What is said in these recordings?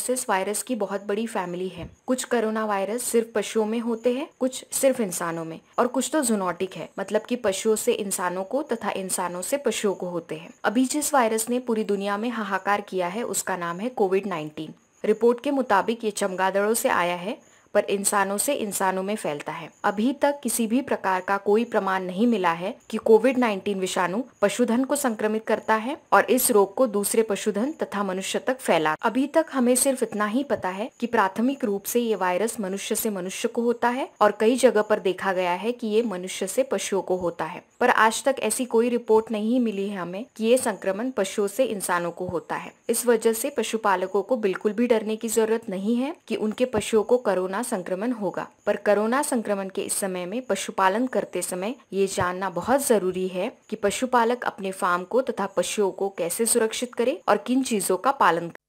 मोसाइसिस virus की बहुत बड़ी फैमिली है। कुछ कोरोना वायरस सिर्फ पशुओं में होते हैं, कुछ सिर्फ इंसानों में, और कुछ तो जूनोटिक है, मतलब कि पशुओं से इंसानों को तथा इंसानों से पशुओं को होते हैं। अभी जिस वायरस ने पूरी दुनिया में हाहाकार किया है उसका नाम है कोविड-19। रिपोर्ट के मुताबिक ये चमगादड़ों से आया है पर इंसानों से इंसानों में फैलता है। अभी तक किसी भी प्रकार का कोई प्रमाण नहीं मिला है कि कोविड-19 विषाणु पशुधन को संक्रमित करता है और इस रोग को दूसरे पशुधन तथा मनुष्य तक फैला। अभी तक हमें सिर्फ इतना ही पता है कि प्राथमिक रूप से ये वायरस मनुष्य से मनुष्य को होता है और कई जगह पर देखा गया है कि ये मनुष्य से पशुओं को होता है, पर आज तक ऐसी कोई रिपोर्ट नहीं मिली है हमें कि ये संक्रमण पशुओं से इंसानों को होता है। इस वजह से पशुपालकों को बिल्कुल भी डरने की जरूरत नहीं है कि उनके पशुओं को कोरोना संक्रमण होगा। पर कोरोना संक्रमण के इस समय में पशुपालन करते समय ये जानना बहुत जरूरी है कि पशुपालक अपने फार्म को तथा पशुओं को कैसे सुरक्षित करे और किन चीजों का पालन करे।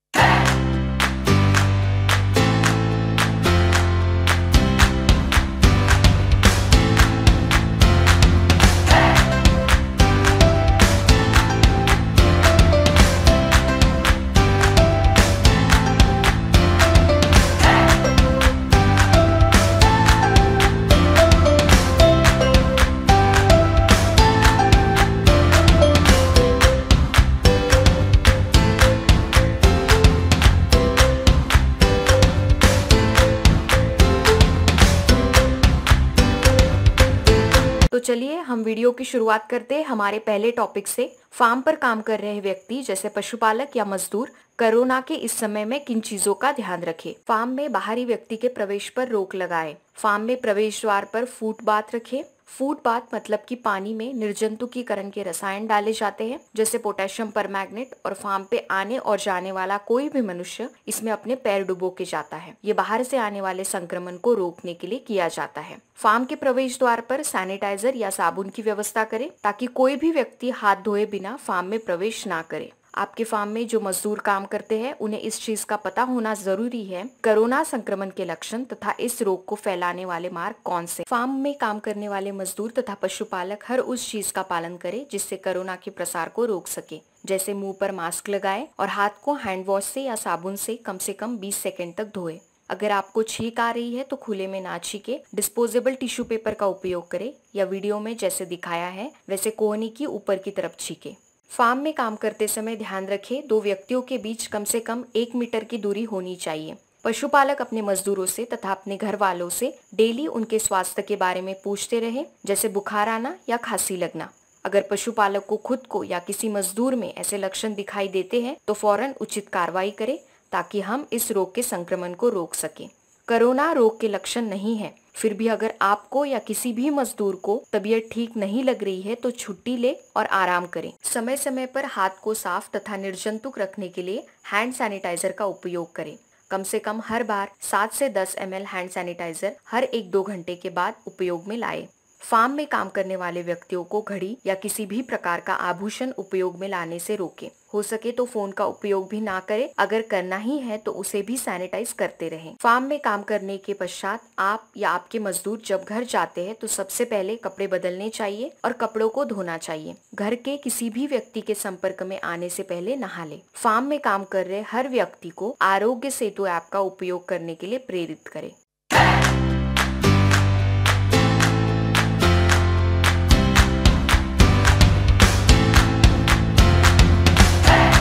तो चलिए हम वीडियो की शुरुआत करते हैं हमारे पहले टॉपिक से। फार्म पर काम कर रहे व्यक्ति जैसे पशुपालक या मजदूर कोरोना के इस समय में किन चीजों का ध्यान रखें। फार्म में बाहरी व्यक्ति के प्रवेश पर रोक लगाएं। फार्म में प्रवेश द्वार पर फूट बाथ रखें। फूट बाथ मतलब कि पानी में निर्जंतुकीकरण के रसायन डाले जाते हैं जैसे पोटेशियम परमैंगनेट, और फार्म पे आने और जाने वाला कोई भी मनुष्य इसमें अपने पैर डुबो के जाता है। ये बाहर से आने वाले संक्रमण को रोकने के लिए किया जाता है। फार्म के प्रवेश द्वार पर सैनिटाइजर या साबुन की व्यवस्था करें ताकि कोई भी व्यक्ति हाथ धोए बिना फार्म में प्रवेश ना करे। आपके फार्म में जो मजदूर काम करते हैं उन्हें इस चीज का पता होना जरूरी है कोरोना संक्रमण के लक्षण तथा इस रोग को फैलाने वाले मार्ग कौन से। फार्म में काम करने वाले मजदूर तथा पशुपालक हर उस चीज का पालन करें जिससे कोरोना के प्रसार को रोक सके, जैसे मुंह पर मास्क लगाए और हाथ को हैंड वॉश से या साबुन से कम 20 सेकेंड तक धोए। अगर आपको छींक आ रही है तो खुले में ना छींके, डिस्पोजेबल टिश्यू पेपर का उपयोग करें या वीडियो में जैसे दिखाया है वैसे कोहनी की ऊपर की तरफ छींके। फार्म में काम करते समय ध्यान रखें 2 व्यक्तियों के बीच कम से कम 1 मीटर की दूरी होनी चाहिए। पशुपालक अपने मजदूरों से तथा अपने घर वालों से डेली उनके स्वास्थ्य के बारे में पूछते रहे, जैसे बुखार आना या खांसी लगना। अगर पशुपालक को खुद को या किसी मजदूर में ऐसे लक्षण दिखाई देते हैं तो फौरन उचित कार्रवाई करें ताकि हम इस रोग के संक्रमण को रोक सकें। कोरोना रोग के लक्षण नहीं है, फिर भी अगर आपको या किसी भी मजदूर को तबीयत ठीक नहीं लग रही है तो छुट्टी ले और आराम करें। समय समय पर हाथ को साफ तथा निर्जंतुक रखने के लिए हैंड सैनिटाइजर का उपयोग करें। कम से कम हर बार 7 से 10 ml हैंड सैनिटाइजर हर 1-2 घंटे के बाद उपयोग में लाएं। फार्म में काम करने वाले व्यक्तियों को घड़ी या किसी भी प्रकार का आभूषण उपयोग में लाने से रोकें। हो सके तो फोन का उपयोग भी ना करें, अगर करना ही है तो उसे भी सैनिटाइज करते रहें। फार्म में काम करने के पश्चात आप या आपके मजदूर जब घर जाते हैं तो सबसे पहले कपड़े बदलने चाहिए और कपड़ों को धोना चाहिए। घर के किसी भी व्यक्ति के संपर्क में आने से पहले नहा लें। फार्म में काम कर रहे हर व्यक्ति को आरोग्य सेतु ऐप का उपयोग करने के लिए प्रेरित करें।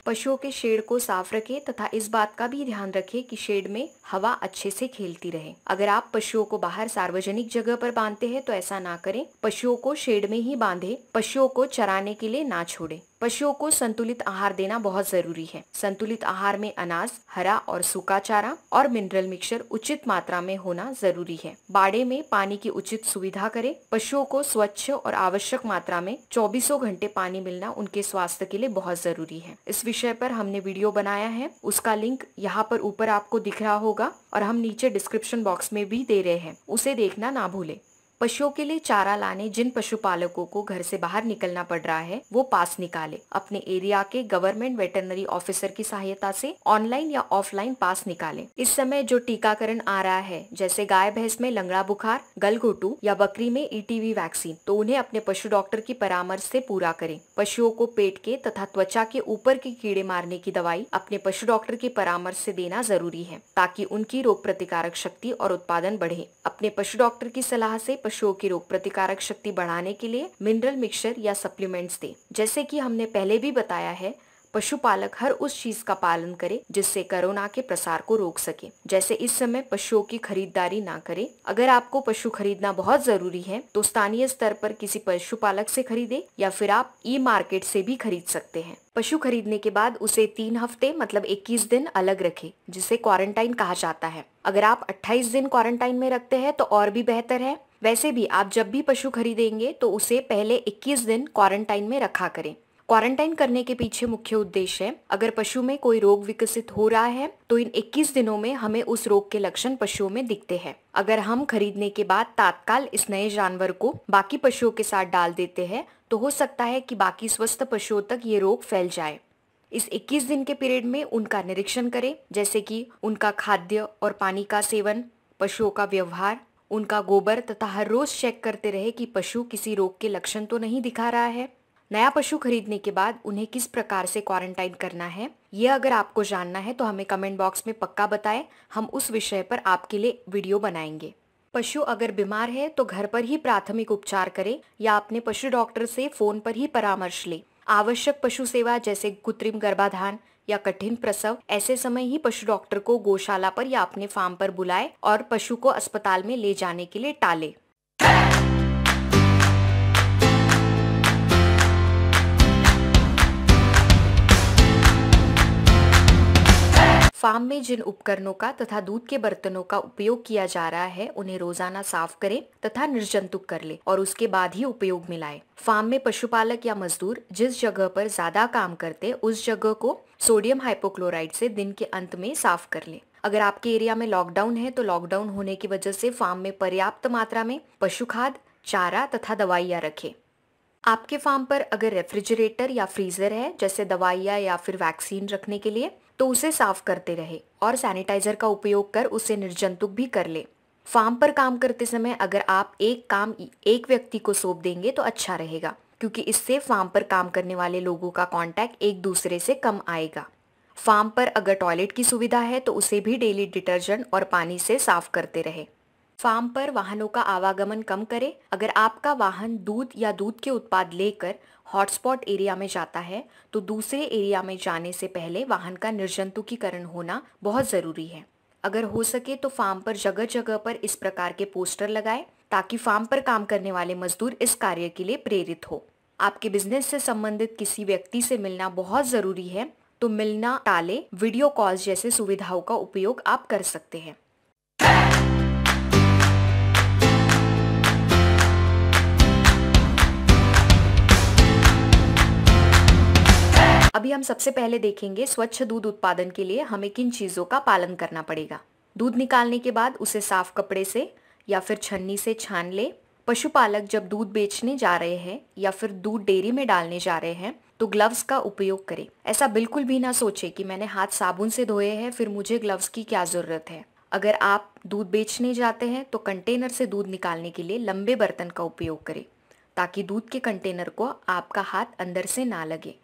पशुओं के शेड को साफ रखें तथा इस बात का भी ध्यान रखें कि शेड में हवा अच्छे से खेलती रहे। अगर आप पशुओं को बाहर सार्वजनिक जगह पर बांधते हैं तो ऐसा ना करें। पशुओं को शेड में ही बांधें। पशुओं को चराने के लिए ना छोड़ें। पशुओं को संतुलित आहार देना बहुत जरूरी है। संतुलित आहार में अनाज, हरा और सूखा चारा और मिनरल मिक्सचर उचित मात्रा में होना जरूरी है। बाड़े में पानी की उचित सुविधा करें। पशुओं को स्वच्छ और आवश्यक मात्रा में 24 घंटे पानी मिलना उनके स्वास्थ्य के लिए बहुत जरूरी है। इस विषय पर हमने वीडियो बनाया है, उसका लिंक यहाँ पर ऊपर आपको दिख रहा होगा और हम नीचे डिस्क्रिप्शन बॉक्स में भी दे रहे हैं, उसे देखना ना भूलें। पशुओं के लिए चारा लाने जिन पशुपालकों को घर से बाहर निकलना पड़ रहा है वो पास निकाले। अपने एरिया के गवर्नमेंट वेटरनरी ऑफिसर की सहायता से ऑनलाइन या ऑफलाइन पास निकालें। इस समय जो टीकाकरण आ रहा है, जैसे गाय भैंस में लंगड़ा बुखार, गलघोटू या बकरी में ईटीवी वैक्सीन, तो उन्हें अपने पशु डॉक्टर की परामर्श से पूरा करें। पशुओं को पेट के तथा त्वचा के ऊपर के कीड़े मारने की दवाई अपने पशु डॉक्टर की परामर्श से देना जरूरी है, ताकि उनकी रोग प्रतिकारक शक्ति और उत्पादन बढ़े। अपने पशु डॉक्टर की सलाह से पशुओं की रोग प्रतिकारक शक्ति बढ़ाने के लिए मिनरल मिक्सचर या सप्लीमेंट्स दें। जैसे कि हमने पहले भी बताया है, पशुपालक हर उस चीज का पालन करे जिससे कोरोना के प्रसार को रोक सके। जैसे इस समय पशुओं की खरीदारी ना करें। अगर आपको पशु खरीदना बहुत जरूरी है तो स्थानीय स्तर पर किसी पशुपालक से खरीदे या फिर आप ई मार्केट से भी खरीद सकते हैं। पशु खरीदने के बाद उसे 3 हफ्ते मतलब 21 दिन अलग रखें, जिसे क्वारंटाइन कहा जाता है। अगर आप 28 दिन क्वारंटाइन में रखते हैं तो और भी बेहतर है। वैसे भी आप जब भी पशु खरीदेंगे तो उसे पहले 21 दिन क्वारंटाइन में रखा करें। क्वारंटाइन करने के पीछे मुख्य उद्देश्य है, अगर पशु में कोई रोग विकसित हो रहा है तो इन 21 दिनों में हमें उस रोग के लक्षण पशुओं में दिखते हैं। अगर हम खरीदने के बाद तात्काल इस नए जानवर को बाकी पशुओं के साथ डाल देते हैं तो हो सकता है कि बाकी स्वस्थ पशुओं तक ये रोग फैल जाए। इस 21 दिन के पीरियड में उनका निरीक्षण करें, जैसे कि उनका खाद्य और पानी का सेवन, पशुओं का व्यवहार, उनका गोबर तथा हर रोज चेक करते रहे कि पशु किसी रोग के लक्षण तो नहीं दिखा रहा है। नया पशु खरीदने के बाद उन्हें किस प्रकार से क्वारंटाइन करना है, ये अगर आपको जानना है तो हमें कमेंट बॉक्स में पक्का बताएं। हम उस विषय पर आपके लिए वीडियो बनाएंगे। पशु अगर बीमार है तो घर पर ही प्राथमिक उपचार करें या अपने पशु डॉक्टर से फोन पर ही परामर्श लें। आवश्यक पशु सेवा जैसे कृत्रिम गर्भाधान या कठिन प्रसव, ऐसे समय ही पशु डॉक्टर को गौशाला पर या अपने फार्म पर बुलाए और पशु को अस्पताल में ले जाने के लिए टाले। फार्म में जिन उपकरणों का तथा दूध के बर्तनों का उपयोग किया जा रहा है उन्हें रोजाना साफ करें तथा निर्जंतुक कर ले और उसके बाद ही उपयोग में लाएं। फार्म में पशुपालक या मजदूर जिस जगह पर ज्यादा काम करते उस जगह को सोडियम हाइपोक्लोराइड से दिन के अंत में साफ कर ले। अगर आपके एरिया में लॉकडाउन है तो लॉकडाउन होने की वजह से फार्म में पर्याप्त मात्रा में पशु खाद, चारा तथा दवाइयाँ रखें। आपके फार्म पर अगर रेफ्रिजरेटर या फ्रीजर है, जैसे दवाइयाँ या फिर वैक्सीन रखने के लिए, तो उसे साफ करते रहे और सैनिटाइजर का उपयोग कर उसे निर्जंतुक भी कर ले। फार्म पर काम करते समय अगर आप एक काम एक व्यक्ति को सौंप देंगे तो अच्छा रहेगा, क्योंकि इससे फार्म पर काम करने वाले लोगों का कांटेक्ट एक दूसरे से कम आएगा। फार्म पर अगर टॉयलेट की सुविधा है तो उसे भी डेली डिटर्जेंट और पानी से साफ करते रहे। फार्म पर वाहनों का आवागमन कम करें। अगर आपका वाहन दूध या दूध के उत्पाद लेकर हॉटस्पॉट एरिया में जाता है तो दूसरे एरिया में जाने से पहले वाहन का निर्जंतुकीकरण होना बहुत जरूरी है। अगर हो सके तो फार्म पर जगह जगह पर इस प्रकार के पोस्टर लगाएं ताकि फार्म पर काम करने वाले मजदूर इस कार्य के लिए प्रेरित हो। आपके बिजनेस से संबंधित किसी व्यक्ति से मिलना बहुत जरूरी है तो मिलना टाले। वीडियो कॉल्स जैसे सुविधाओं का उपयोग आप कर सकते हैं। अभी हम सबसे पहले देखेंगे स्वच्छ दूध उत्पादन के लिए हमें किन चीजों का पालन करना पड़ेगा। दूध निकालने के बाद उसे साफ कपड़े से या फिर छन्नी से छान ले। पशुपालक जब दूध बेचने जा रहे हैं या फिर दूध डेयरी में डालने जा रहे हैं तो ग्लव्स का उपयोग करें। ऐसा बिल्कुल भी ना सोचे कि मैंने हाथ साबुन से धोए हैं फिर मुझे ग्लव्स की क्या जरूरत है। अगर आप दूध बेचने जाते हैं तो कंटेनर से दूध निकालने के लिए लंबे बर्तन का उपयोग करें ताकि दूध के कंटेनर को आपका हाथ अंदर से ना लगे।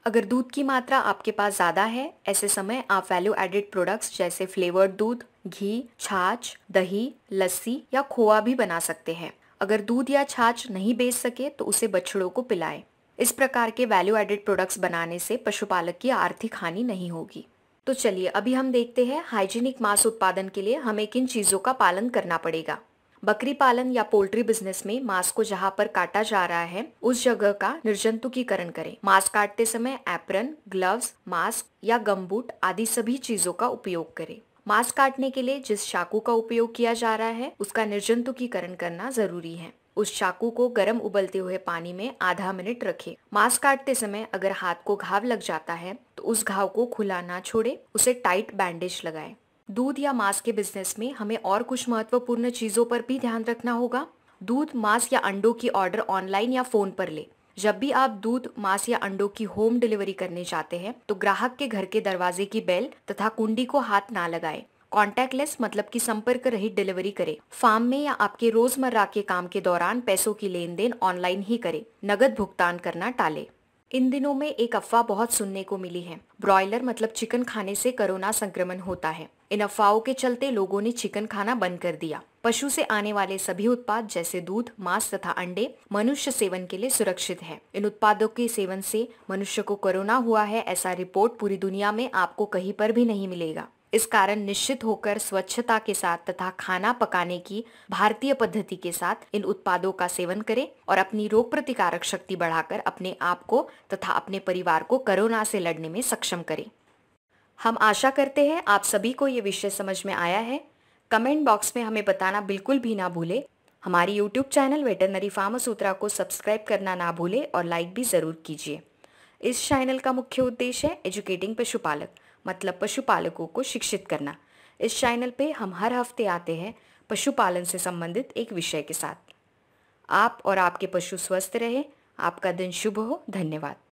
अगर दूध की मात्रा आपके पास ज़्यादा है, ऐसे समय आप वैल्यू एडेड प्रोडक्ट्स जैसे फ्लेवर्ड दूध, घी, छाछ, दही, लस्सी या खोआ भी बना सकते हैं। अगर दूध या छाछ नहीं बेच सके तो उसे बछड़ों को पिलाएं। इस प्रकार के वैल्यू एडेड प्रोडक्ट्स बनाने से पशुपालक की आर्थिक हानि नहीं होगी। तो चलिए अभी हम देखते हैं हाइजीनिक मांस उत्पादन के लिए हमें किन चीज़ों का पालन करना पड़ेगा। बकरी पालन या पोल्ट्री बिजनेस में मांस को जहां पर काटा जा रहा है उस जगह का निर्जंतुकीकरण करें। मांस काटते समय एप्रन, ग्लव्स, मास्क या गमबूट आदि सभी चीजों का उपयोग करें। मांस काटने के लिए जिस चाकू का उपयोग किया जा रहा है उसका निर्जंतुकीकरण करना जरूरी है। उस चाकू को गर्म उबलते हुए पानी में आधा मिनट रखें। मांस काटते समय अगर हाथ को घाव लग जाता है तो उस घाव को खुला ना छोड़े, उसे टाइट बैंडेज लगाएं। दूध या मांस के बिजनेस में हमें और कुछ महत्वपूर्ण चीजों पर भी ध्यान रखना होगा। दूध, मांस या अंडों की ऑर्डर ऑनलाइन या फोन पर ले। जब भी आप दूध, मांस या अंडों की होम डिलीवरी करने चाहते हैं तो ग्राहक के घर के दरवाजे की बेल तथा कुंडी को हाथ ना लगाएं। कॉन्टैक्टलेस मतलब कि संपर्क रहित डिलीवरी करें। फार्म में या आपके रोजमर्रा के काम के दौरान पैसों की लेन देन ऑनलाइन ही करें। नगद भुगतान करना टालें। इन दिनों में एक अफवाह बहुत सुनने को मिली है। ब्रॉयलर मतलब चिकन खाने से कोरोना संक्रमण होता है। इन अफवाहों के चलते लोगों ने चिकन खाना बंद कर दिया। पशु से आने वाले सभी उत्पाद जैसे दूध, मांस तथा अंडे मनुष्य सेवन के लिए सुरक्षित है। इन उत्पादों के सेवन से मनुष्य को कोरोना हुआ है ऐसा रिपोर्ट पूरी दुनिया में आपको कहीं पर भी नहीं मिलेगा। इस कारण निश्चित होकर स्वच्छता के साथ तथा खाना पकाने की भारतीय पद्धति के साथ इन उत्पादों का सेवन करें और अपनी रोग प्रतिकारक शक्ति बढ़ाकर अपने आप को तथा अपने परिवार को कोरोना से लड़ने में सक्षम करें। हम आशा करते हैं आप सभी को ये विषय समझ में आया है। कमेंट बॉक्स में हमें बताना बिल्कुल भी ना भूले। हमारी यूट्यूब चैनल वेटरनरी फार्मासूत्रा को सब्सक्राइब करना ना भूले और लाइक भी जरूर कीजिए। इस चैनल का मुख्य उद्देश्य है एजुकेटिंग पशुपालक मतलब पशुपालकों को शिक्षित करना। इस चैनल पे हम हर हफ्ते आते हैं पशुपालन से संबंधित एक विषय के साथ। आप और आपके पशु स्वस्थ रहे। आपका दिन शुभ हो। धन्यवाद।